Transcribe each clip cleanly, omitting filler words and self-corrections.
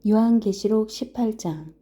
요한계시록 18장.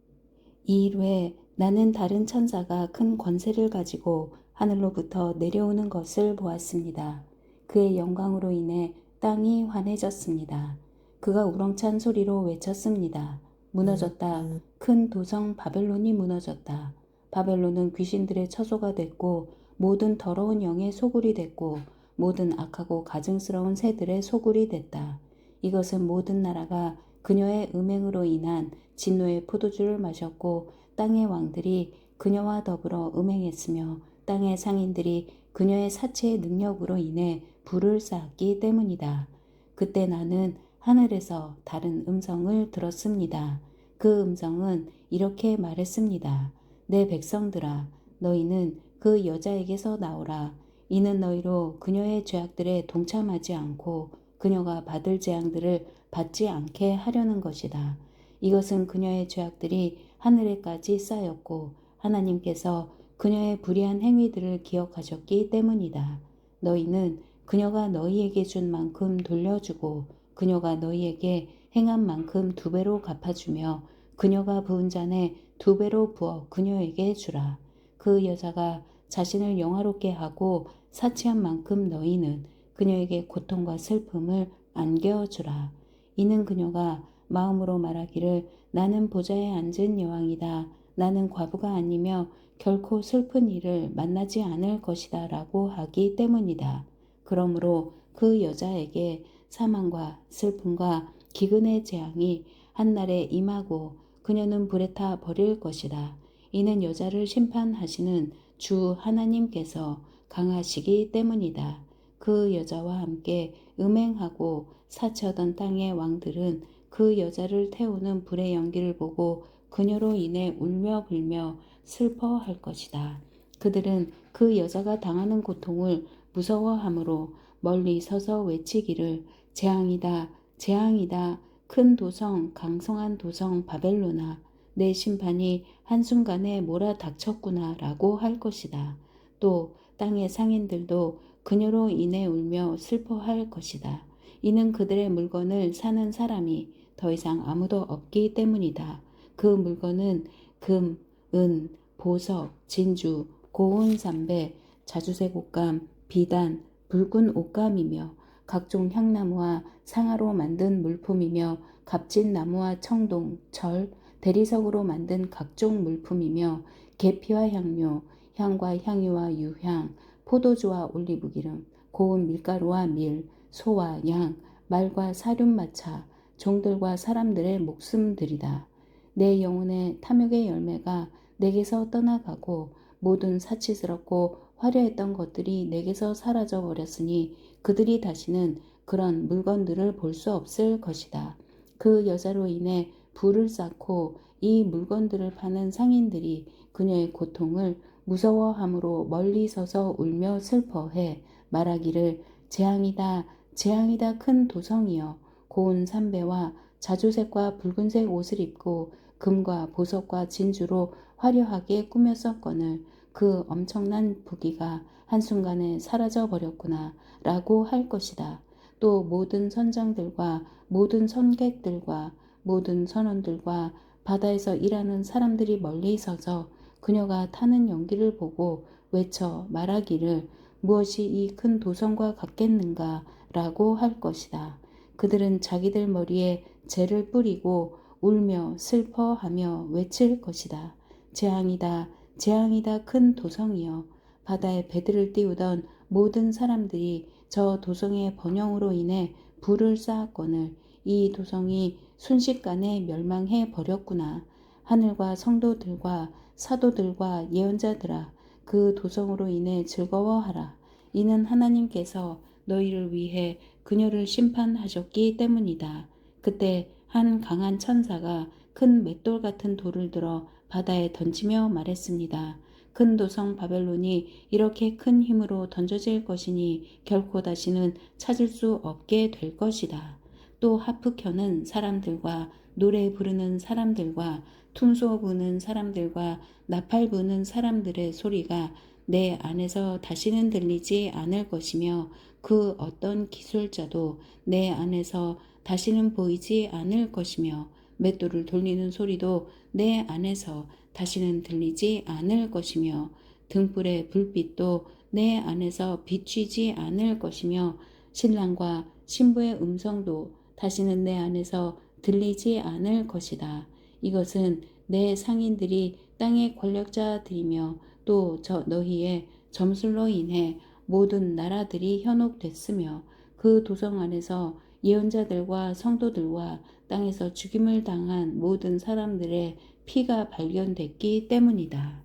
이 일 후에 나는 다른 천사가 큰 권세를 가지고 하늘로부터 내려오는 것을 보았습니다. 그의 영광으로 인해 땅이 환해졌습니다. 그가 우렁찬 소리로 외쳤습니다. 무너졌다. 큰 도성 바벨론이 무너졌다. 바벨론은 귀신들의 처소가 됐고 모든 더러운 영의 소굴이 됐고 모든 악하고 가증스러운 새들의 소굴이 됐다. 이것은 모든 나라가 그녀의 음행으로 인한 진노의 포도주를 마셨고 땅의 왕들이 그녀와 더불어 음행했으며 땅의 상인들이 그녀의 사체의 능력으로 인해 불을 쌓았기 때문이다. 그때 나는 하늘에서 다른 음성을 들었습니다. 그 음성은 이렇게 말했습니다. 내 백성들아, 너희는 그 여자에게서 나오라. 이는 너희로 그녀의 죄악들에 동참하지 않고 그녀가 받을 재앙들을 받지 않게 하려는 것이다. 이것은 그녀의 죄악들이 하늘에까지 쌓였고 하나님께서 그녀의 불의한 행위들을 기억하셨기 때문이다. 너희는 그녀가 너희에게 준 만큼 돌려주고 그녀가 너희에게 행한 만큼 2배로 갚아주며 그녀가 부은 잔에 2배로 부어 그녀에게 주라. 그 여자가 자신을 영화롭게 하고 사치한 만큼 너희는 그녀에게 고통과 슬픔을 안겨주라. 이는 그녀가 마음으로 말하기를 나는 보좌에 앉은 여왕이다. 나는 과부가 아니며 결코 슬픈 일을 만나지 않을 것이다 라고 하기 때문이다. 그러므로 그 여자에게 사망과 슬픔과 기근의 재앙이 한날에 임하고 그녀는 불에 타 버릴 것이다. 이는 여자를 심판하시는 주 하나님께서 강하시기 때문이다. 그 여자와 함께 음행하고 사치하던 땅의 왕들은 그 여자를 태우는 불의 연기를 보고 그녀로 인해 울며 불며 슬퍼할 것이다. 그들은 그 여자가 당하는 고통을 무서워하므로 멀리 서서 외치기를 재앙이다, 재앙이다, 큰 도성, 강성한 도성 바벨로나, 내 심판이 한순간에 몰아닥쳤구나 라고 할 것이다. 또 땅의 상인들도 그녀로 인해 울며 슬퍼할 것이다. 이는 그들의 물건을 사는 사람이 더 이상 아무도 없기 때문이다. 그 물건은 금, 은, 보석, 진주, 고운 삼배, 자주색 옷감, 비단, 붉은 옷감이며 각종 향나무와 상아로 만든 물품이며 값진 나무와 청동, 절, 대리석으로 만든 각종 물품이며 계피와 향료, 향과 향유와 유향, 포도주와 올리브기름, 고운 밀가루와 밀, 소와 양, 말과 사륜마차, 종들과 사람들의 목숨들이다. 내 영혼의 탐욕의 열매가 내게서 떠나가고 모든 사치스럽고 화려했던 것들이 내게서 사라져 버렸으니 그들이 다시는 그런 물건들을 볼 수 없을 것이다. 그 여자로 인해 불을 쌓고 이 물건들을 파는 상인들이 그녀의 고통을 무서워함으로 멀리 서서 울며 슬퍼해 말하기를 재앙이다, 재앙이다 큰 도성이여. 고운 삼배와 자주색과 붉은색 옷을 입고 금과 보석과 진주로 화려하게 꾸몄었거늘 그 엄청난 부귀가 한순간에 사라져 버렸구나 라고 할 것이다. 또 모든 선장들과 모든 선객들과 모든 선원들과 바다에서 일하는 사람들이 멀리 서서 그녀가 타는 연기를 보고 외쳐 말하기를 무엇이 이 큰 도성과 같겠는가 라고 할 것이다. 그들은 자기들 머리에 재를 뿌리고 울며 슬퍼하며 외칠 것이다. 재앙이다, 재앙이다 큰 도성이여. 바다에 배들을 띄우던 모든 사람들이 저 도성의 번영으로 인해 불을 쌓았거늘 이 도성이 순식간에 멸망해 버렸구나. 하늘과 성도들과 사도들과 예언자들아, 그 도성으로 인해 즐거워하라. 이는 하나님께서 너희를 위해 그녀를 심판하셨기 때문이다. 그때 한 강한 천사가 큰 맷돌 같은 돌을 들어 바다에 던지며 말했습니다. 큰 도성 바벨론이 이렇게 큰 힘으로 던져질 것이니 결코 다시는 찾을 수 없게 될 것이다. 또 하프 켜는 사람들과 노래 부르는 사람들과 퉁소 부는 사람들과 나팔 부는 사람들의 소리가 내 안에서 다시는 들리지 않을 것이며 그 어떤 기술자도 내 안에서 다시는 보이지 않을 것이며 맷돌을 돌리는 소리도 내 안에서 다시는 들리지 않을 것이며 등불의 불빛도 내 안에서 비추지 않을 것이며 신랑과 신부의 음성도 다시는 내 안에서 들리지 않을 것이다. 이것은 내 상인들이 땅의 권력자들이며 또 너희의 점술로 인해 모든 나라들이 현혹됐으며 그 도성 안에서 예언자들과 성도들과 땅에서 죽임을 당한 모든 사람들의 피가 발견됐기 때문이다.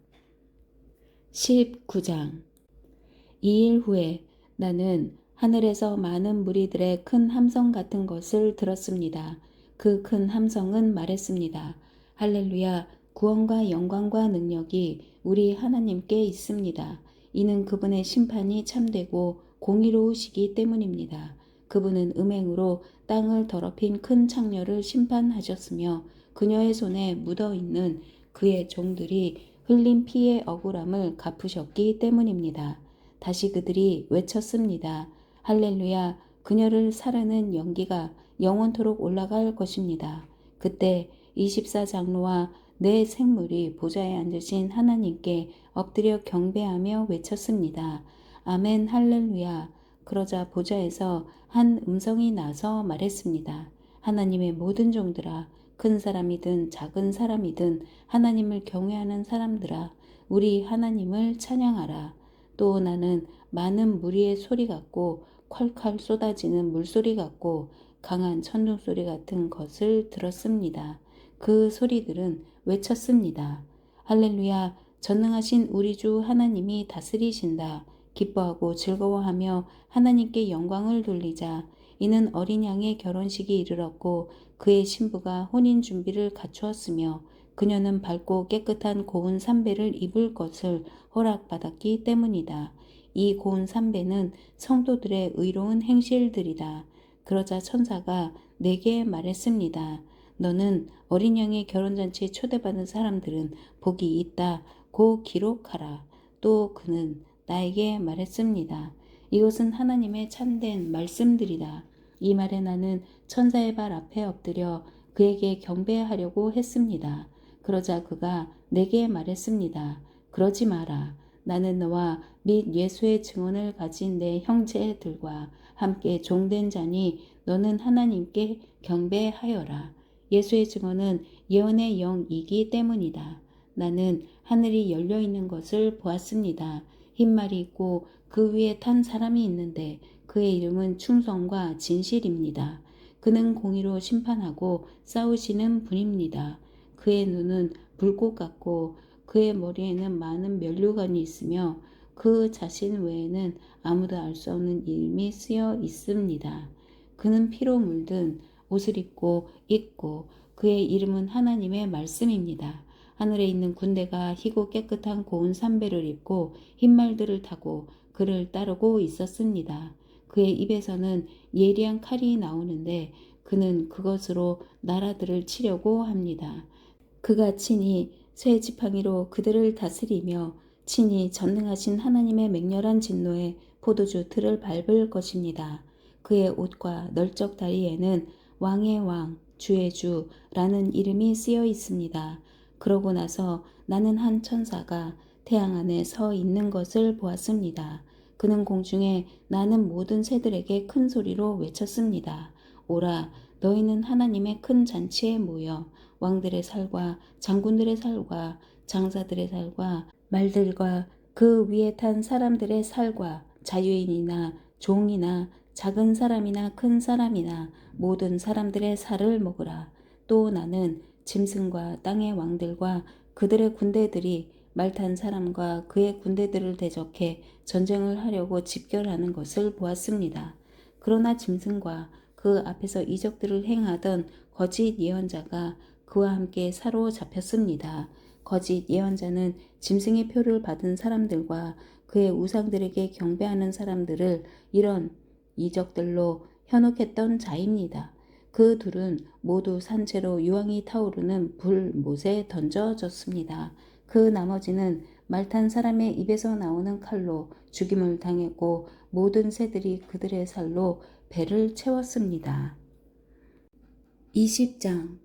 19장. 2일 후에 나는 하늘에서 많은 무리들의 큰 함성 같은 것을 들었습니다. 그 큰 함성은 말했습니다. 할렐루야, 구원과 영광과 능력이 우리 하나님께 있습니다. 이는 그분의 심판이 참되고 공의로우시기 때문입니다. 그분은 음행으로 땅을 더럽힌 큰 창녀를 심판하셨으며 그녀의 손에 묻어있는 그의 종들이 흘린 피의 억울함을 갚으셨기 때문입니다. 다시 그들이 외쳤습니다. 할렐루야, 그녀를 사르는 연기가 영원토록 올라갈 것입니다. 그때 24장로와 네 생물이 보좌에 앉으신 하나님께 엎드려 경배하며 외쳤습니다. 아멘 할렐루야. 그러자 보좌에서 한 음성이 나서 말했습니다. 하나님의 모든 종들아, 큰 사람이든 작은 사람이든 하나님을 경외하는 사람들아, 우리 하나님을 찬양하라. 또 나는 많은 무리의 소리 같고 콸콸 쏟아지는 물소리 같고 강한 천둥 소리 같은 것을 들었습니다. 그 소리들은 외쳤습니다. 할렐루야, 전능하신 우리 주 하나님이 다스리신다. 기뻐하고 즐거워하며 하나님께 영광을 돌리자. 이는 어린 양의 결혼식이 이르렀고 그의 신부가 혼인 준비를 갖추었으며 그녀는 밝고 깨끗한 고운 삼배를 입을 것을 허락받았기 때문이다. 이 고운 삼배는 성도들의 의로운 행실들이다. 그러자 천사가 내게 말했습니다. 너는 어린 양의 결혼잔치에 초대받은 사람들은 복이 있다. 고 기록하라. 또 그는 나에게 말했습니다. 이것은 하나님의 참된 말씀들이다. 이 말에 나는 천사의 발 앞에 엎드려 그에게 경배하려고 했습니다. 그러자 그가 내게 말했습니다. 그러지 마라. 나는 너와 및 예수의 증언을 가진 내 형제들과 함께 종된 자니 너는 하나님께 경배하여라. 예수의 증언은 예언의 영이기 때문이다. 나는 하늘이 열려 있는 것을 보았습니다. 흰 말이 있고 그 위에 탄 사람이 있는데 그의 이름은 충성과 진실입니다. 그는 공의로 심판하고 싸우시는 분입니다. 그의 눈은 불꽃 같고 그의 머리에는 많은 면류관이 있으며 그 자신 외에는 아무도 알 수 없는 이름이 쓰여 있습니다. 그는 피로 물든 옷을 입고 그의 이름은 하나님의 말씀입니다. 하늘에 있는 군대가 희고 깨끗한 고운 삼배를 입고 흰 말들을 타고 그를 따르고 있었습니다. 그의 입에서는 예리한 칼이 나오는데 그는 그것으로 나라들을 치려고 합니다. 그가 친히 쇠 지팡이로 그들을 다스리며 친히 전능하신 하나님의 맹렬한 진노에 포도주 틀을 밟을 것입니다. 그의 옷과 널쩍 다리에는 왕의 왕, 주의 주라는 이름이 쓰여 있습니다. 그러고 나서 나는 한 천사가 태양 안에 서 있는 것을 보았습니다. 그는 공중에 나는 모든 새들에게 큰 소리로 외쳤습니다. 오라, 너희는 하나님의 큰 잔치에 모여 왕들의 살과 장군들의 살과 장사들의 살과 말들과 그 위에 탄 사람들의 살과 자유인이나 종이나 작은 사람이나 큰 사람이나 모든 사람들의 살을 먹으라. 또 나는 짐승과 땅의 왕들과 그들의 군대들이 말 탄 사람과 그의 군대들을 대적해 전쟁을 하려고 집결하는 것을 보았습니다. 그러나 짐승과 그 앞에서 이적들을 행하던 거짓 예언자가 그와 함께 사로잡혔습니다. 거짓 예언자는 짐승의 표를 받은 사람들과 그의 우상들에게 경배하는 사람들을 이런 이적들로 현혹했던 자입니다. 그 둘은 모두 산채로 유황이 타오르는 불못에 던져졌습니다. 그 나머지는 말탄 사람의 입에서 나오는 칼로 죽임을 당했고 모든 새들이 그들의 살로 배를 채웠습니다. 20장.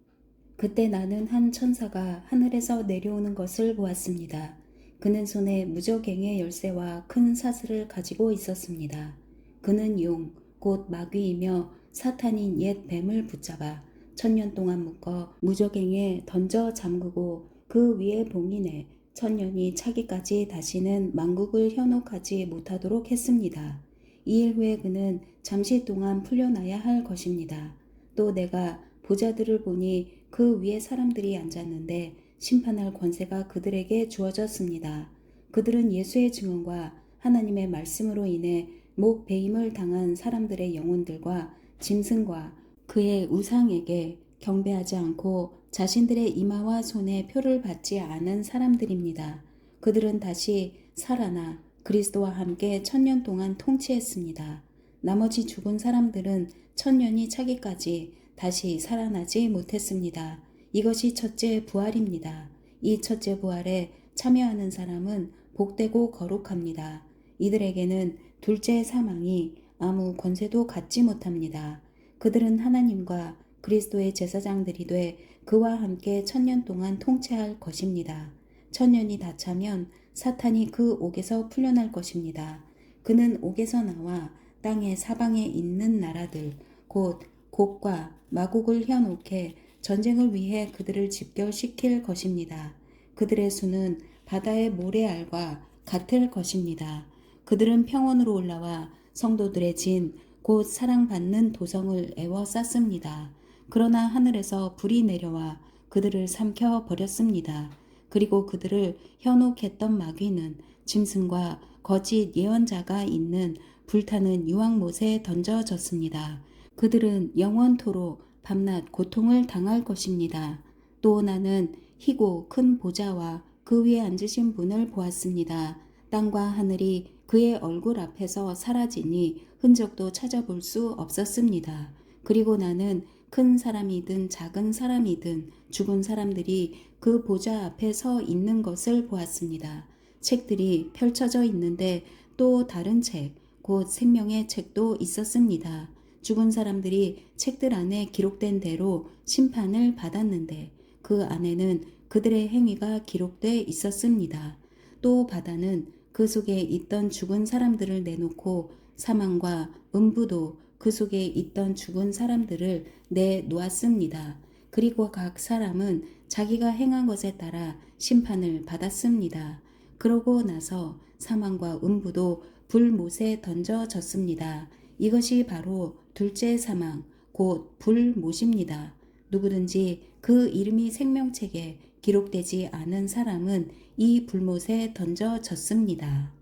그때 나는 한 천사가 하늘에서 내려오는 것을 보았습니다. 그는 손에 무저갱의 열쇠와 큰 사슬을 가지고 있었습니다. 그는 용, 곧 마귀이며 사탄인 옛 뱀을 붙잡아 1000년 동안 묶어 무저갱에 던져 잠그고 그 위에 봉인해 1000년이 차기까지 다시는 만국을 현혹하지 못하도록 했습니다. 2일 후에 그는 잠시 동안 풀려나야 할 것입니다. 또 내가 보자들을 보니 그 위에 사람들이 앉았는데 심판할 권세가 그들에게 주어졌습니다. 그들은 예수의 증언과 하나님의 말씀으로 인해 목 베임을 당한 사람들의 영혼들과 짐승과 그의 우상에게 경배하지 않고 자신들의 이마와 손에 표를 받지 않은 사람들입니다. 그들은 다시 살아나 그리스도와 함께 1000년 동안 통치했습니다. 나머지 죽은 사람들은 1000년이 차기까지 다시 살아나지 못했습니다. 이것이 첫째 부활입니다. 이 첫째 부활에 참여하는 사람은 복되고 거룩합니다. 이들에게는 둘째 사망이 아무 권세도 갖지 못합니다. 그들은 하나님과 그리스도의 제사장들이 돼 그와 함께 1000년 동안 통치할 것입니다. 1000년이 다 차면 사탄이 그 옥에서 풀려날 것입니다. 그는 옥에서 나와 땅의 사방에 있는 나라들 곧 곡과 마곡을 현혹해 전쟁을 위해 그들을 집결시킬 것입니다. 그들의 수는 바다의 모래알과 같을 것입니다. 그들은 평원으로 올라와 성도들의 진, 곧 사랑받는 도성을 에워쌌습니다. 그러나 하늘에서 불이 내려와 그들을 삼켜 버렸습니다. 그리고 그들을 현혹했던 마귀는 짐승과 거짓 예언자가 있는 불타는 유황못에 던져졌습니다. 그들은 영원토록 밤낮 고통을 당할 것입니다. 또 나는 희고 큰 보좌와 그 위에 앉으신 분을 보았습니다. 땅과 하늘이 그의 얼굴 앞에서 사라지니 흔적도 찾아볼 수 없었습니다. 그리고 나는 큰 사람이든 작은 사람이든 죽은 사람들이 그 보좌 앞에 서 있는 것을 보았습니다. 책들이 펼쳐져 있는데 또 다른 책, 곧 생명의 책도 있었습니다. 죽은 사람들이 책들 안에 기록된 대로 심판을 받았는데 그 안에는 그들의 행위가 기록돼 있었습니다. 또 바다는 그 속에 있던 죽은 사람들을 내놓고 사망과 음부도 그 속에 있던 죽은 사람들을 내놓았습니다. 그리고 각 사람은 자기가 행한 것에 따라 심판을 받았습니다. 그러고 나서 사망과 음부도 불못에 던져졌습니다. 이것이 바로 둘째 사망, 곧 불못입니다. 누구든지 그 이름이 생명책에 기록되지 않은 사람은 이 불못에 던져졌습니다.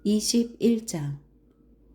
21장.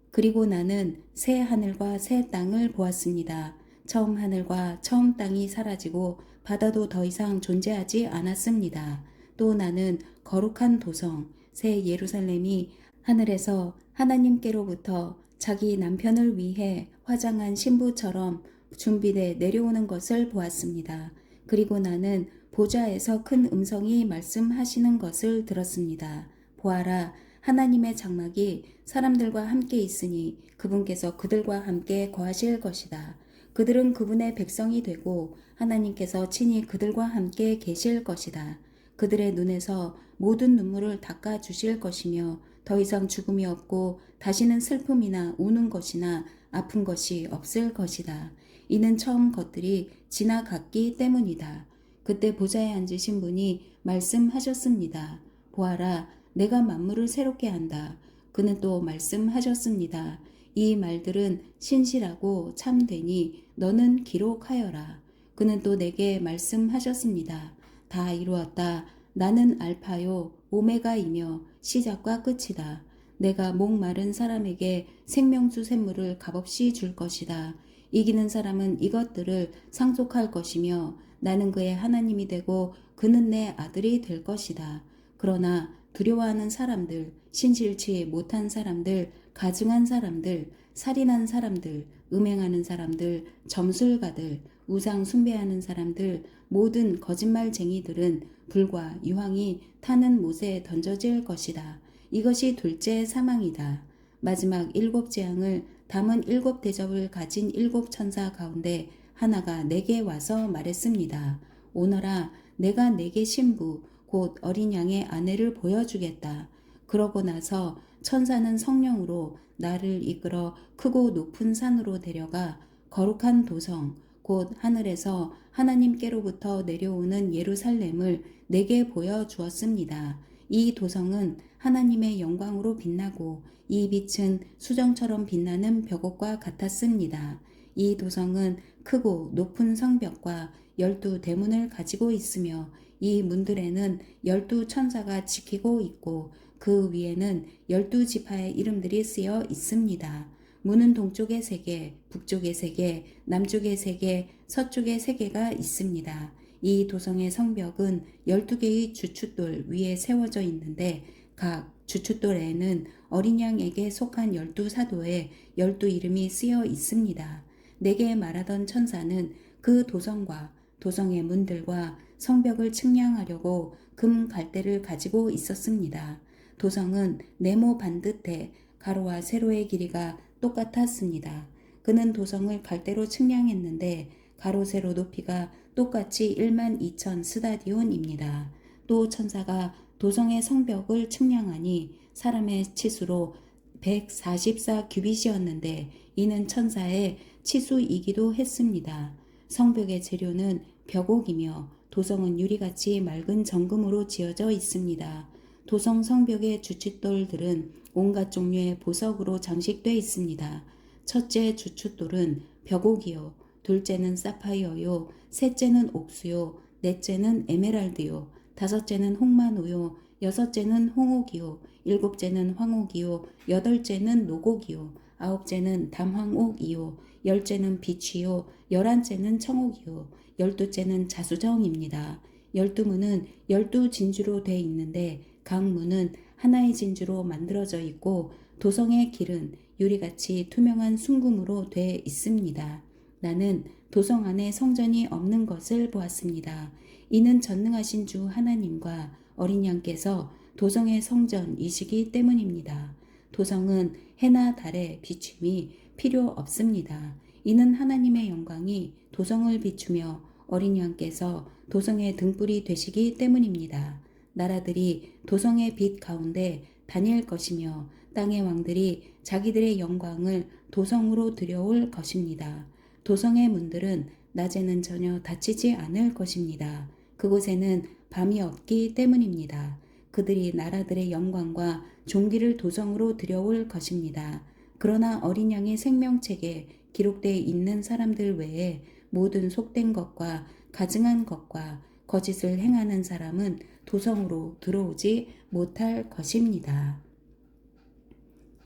그리고 나는 새 하늘과 새 땅을 보았습니다. 처음 하늘과 처음 땅이 사라지고 바다도 더 이상 존재하지 않았습니다. 또 나는 거룩한 도성, 새 예루살렘이 하늘에서 하나님께로부터 자기 남편을 위해 화장한 신부처럼 준비돼 내려오는 것을 보았습니다. 그리고 나는 보좌에서 큰 음성이 말씀하시는 것을 들었습니다. 보아라, 하나님의 장막이 사람들과 함께 있으니 그분께서 그들과 함께 거하실 것이다. 그들은 그분의 백성이 되고 하나님께서 친히 그들과 함께 계실 것이다. 그들의 눈에서 모든 눈물을 닦아 주실 것이며 더 이상 죽음이 없고 다시는 슬픔이나 우는 것이나 아픈 것이 없을 것이다. 이는 처음 것들이 지나갔기 때문이다. 그때 보좌에 앉으신 분이 말씀하셨습니다. 보아라, 내가 만물을 새롭게 한다. 그는 또 말씀하셨습니다. 이 말들은 신실하고 참되니 너는 기록하여라. 그는 또 내게 말씀하셨습니다. 다 이루었다. 나는 알파요 오메가이며 시작과 끝이다. 내가 목마른 사람에게 생명수 샘물을 값없이 줄 것이다. 이기는 사람은 이것들을 상속할 것이며 나는 그의 하나님이 되고 그는 내 아들이 될 것이다. 그러나 두려워하는 사람들, 신실치 못한 사람들, 가증한 사람들, 살인한 사람들, 음행하는 사람들, 점술가들, 우상 숭배하는 사람들, 모든 거짓말쟁이들은 불과 유황이 타는 못에 던져질 것이다. 이것이 둘째 사망이다. 마지막 7 재앙을 담은 7 대접을 가진 7 천사 가운데 하나가 내게 와서 말했습니다. 오너라, 내가 내게 신부 곧 어린 양의 아내를 보여주겠다. 그러고 나서 천사는 성령으로 나를 이끌어 크고 높은 산으로 데려가 거룩한 도성 곧 하늘에서 하나님께로부터 내려오는 예루살렘을 내게 보여주었습니다. 이 도성은 하나님의 영광으로 빛나고 이 빛은 수정처럼 빛나는 벽옥과 같았습니다. 이 도성은 크고 높은 성벽과 12대문을 가지고 있으며 이 문들에는 12천사가 지키고 있고 그 위에는 12지파의 이름들이 쓰여 있습니다. 문은 동쪽에 3개, 북쪽에 3개, 남쪽에 3개, 서쪽에 3개가 있습니다. 이 도성의 성벽은 12개의 주춧돌 위에 세워져 있는데 각 주춧돌에는 어린 양에게 속한 12사도의 12이름이 쓰여 있습니다. 내게 말하던 천사는 그 도성과 도성의 문들과 성벽을 측량하려고 금 갈대를 가지고 있었습니다. 도성은 네모 반듯해 가로와 세로의 길이가 똑같았습니다. 그는 도성을 갈대로 측량했는데 가로 세로 높이가 똑같이 12,000 스다디온입니다. 또 천사가 도성의 성벽을 측량하니 사람의 치수로 144 규빗이었는데 이는 천사의 치수이기도 했습니다. 성벽의 재료는 벽옥이며 도성은 유리같이 맑은 정금으로 지어져 있습니다. 도성 성벽의 주춧돌들은 온갖 종류의 보석으로 장식되어 있습니다. 첫째 주춧돌은 벽옥이요, 둘째는 사파이어요, 셋째는 옥수요, 넷째는 에메랄드요, 다섯째는 홍마노요, 여섯째는 홍옥이요, 일곱째는 황옥이요, 여덟째는 노곡이요, 아홉째는 담황옥이요, 열째는 비취요, 11째는 청옥이요, 12째는 자수정입니다. 12문은 12진주로 돼 있는데 각 문은 하나의 진주로 만들어져 있고 도성의 길은 유리같이 투명한 순금으로 돼 있습니다. 나는 도성 안에 성전이 없는 것을 보았습니다. 이는 전능하신 주 하나님과 어린 양께서 도성의 성전이시기 때문입니다. 도성은 해나 달의 비춤이 필요 없습니다. 이는 하나님의 영광이 도성을 비추며 어린 양께서 도성의 등불이 되시기 때문입니다. 나라들이 도성의 빛 가운데 다닐 것이며 땅의 왕들이 자기들의 영광을 도성으로 들여올 것입니다. 도성의 문들은 낮에는 전혀 닫히지 않을 것입니다. 그곳에는 밤이 없기 때문입니다. 그들이 나라들의 영광과 존귀를 도성으로 들여올 것입니다. 그러나 어린 양의 생명책에 기록되어 있는 사람들 외에 모든 속된 것과 가증한 것과 거짓을 행하는 사람은 도성으로 들어오지 못할 것입니다.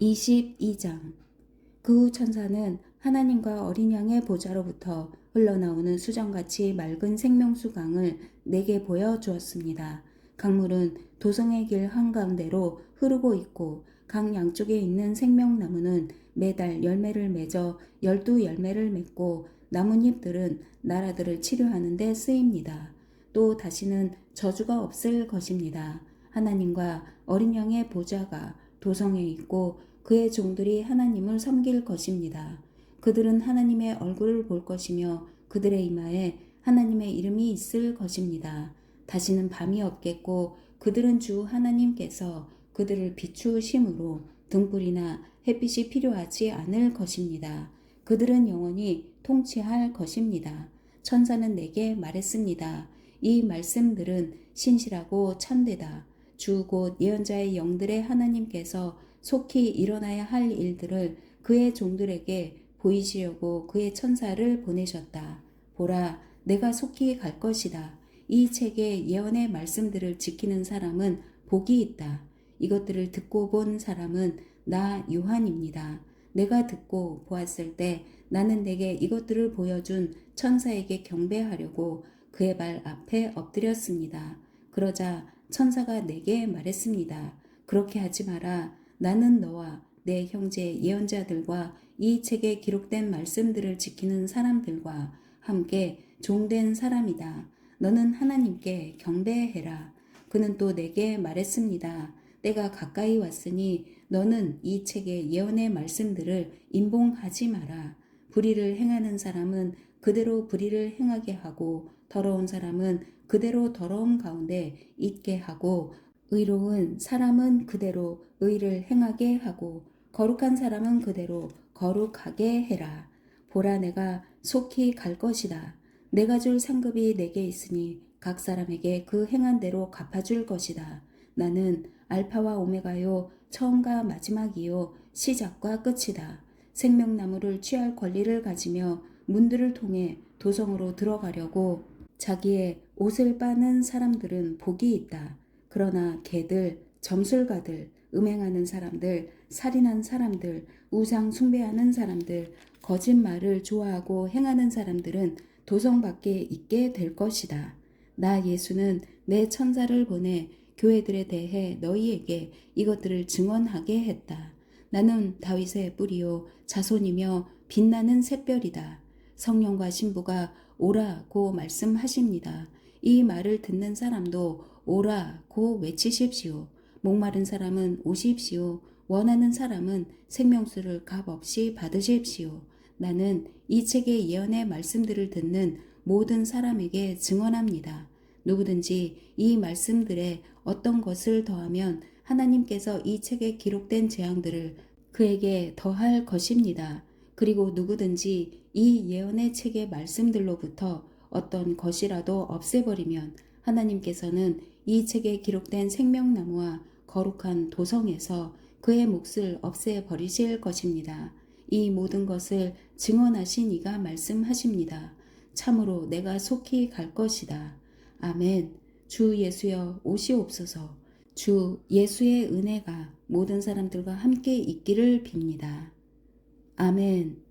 22장. 그 후 천사는 하나님과 어린 양의 보좌로부터 흘러나오는 수정같이 맑은 생명수 강을 내게 보여주었습니다. 강물은 도성의 길 한가운데로 흐르고 있고 강 양쪽에 있는 생명나무는 매달 열매를 맺어 12열매를 맺고 나뭇잎들은 나라들을 치료하는 데 쓰입니다. 또 다시는 저주가 없을 것입니다. 하나님과 어린 양의 보좌가 도성에 있고 그의 종들이 하나님을 섬길 것입니다. 그들은 하나님의 얼굴을 볼 것이며 그들의 이마에 하나님의 이름이 있을 것입니다. 다시는 밤이 없겠고 그들은 주 하나님께서 그들을 비추심으로 등불이나 햇빛이 필요하지 않을 것입니다. 그들은 영원히 통치할 것입니다. 천사는 내게 말했습니다. 이 말씀들은 신실하고 참되다. 주 곧 예언자의 영들의 하나님께서 속히 일어나야 할 일들을 그의 종들에게 보이시려고 그의 천사를 보내셨다. 보라, 내가 속히 갈 것이다. 이 책의 예언의 말씀들을 지키는 사람은 복이 있다. 이것들을 듣고 본 사람은 나 요한입니다. 내가 듣고 보았을 때 나는 내게 이것들을 보여준 천사에게 경배하려고 그의 발 앞에 엎드렸습니다. 그러자 천사가 내게 말했습니다. 그렇게 하지 마라. 나는 너와 내 형제 예언자들과 이 책에 기록된 말씀들을 지키는 사람들과 함께 종된 사람이다. 너는 하나님께 경배해라. 그는 또 내게 말했습니다. 때가 가까이 왔으니 너는 이 책의 예언의 말씀들을 임봉하지 마라. 불의를 행하는 사람은 그대로 불의를 행하게 하고 더러운 사람은 그대로 더러움 가운데 있게 하고 의로운 사람은 그대로 의를 행하게 하고 거룩한 사람은 그대로 거룩하게 해라. 보라 내가 속히 갈 것이다. 내가 줄 상급이 내게 있으니 각 사람에게 그 행한 대로 갚아줄 것이다. 나는 알파와 오메가요 처음과 마지막이요 시작과 끝이다. 생명나무를 취할 권리를 가지며 문들을 통해 도성으로 들어가려고 자기의 옷을 빠는 사람들은 복이 있다. 그러나 개들, 점술가들, 음행하는 사람들, 살인한 사람들, 우상 숭배하는 사람들, 거짓말을 좋아하고 행하는 사람들은 도성 밖에 있게 될 것이다. 나 예수는 내 천사를 보내 교회들에 대해 너희에게 이것들을 증언하게 했다. 나는 다윗의 뿌리요 자손이며 빛나는 샛별이다. 성령과 신부가 오라고 말씀하십니다. 이 말을 듣는 사람도 오라고 외치십시오. 목마른 사람은 오십시오. 원하는 사람은 생명수를 값없이 받으십시오. 나는 이 책의 예언의 말씀들을 듣는 모든 사람에게 증언합니다. 누구든지 이 말씀들에 어떤 것을 더하면 하나님께서 이 책에 기록된 재앙들을 그에게 더할 것입니다. 그리고 누구든지 이 예언의 책의 말씀들로부터 어떤 것이라도 없애버리면 하나님께서는 이 책에 기록된 생명나무와 거룩한 도성에서 그의 몫을 없애버리실 것입니다. 이 모든 것을 증언하신 이가 말씀하십니다. 참으로 내가 속히 갈 것이다. 아멘. 주 예수여 오시옵소서. 주 예수의 은혜가 모든 사람들과 함께 있기를 빕니다. 아멘.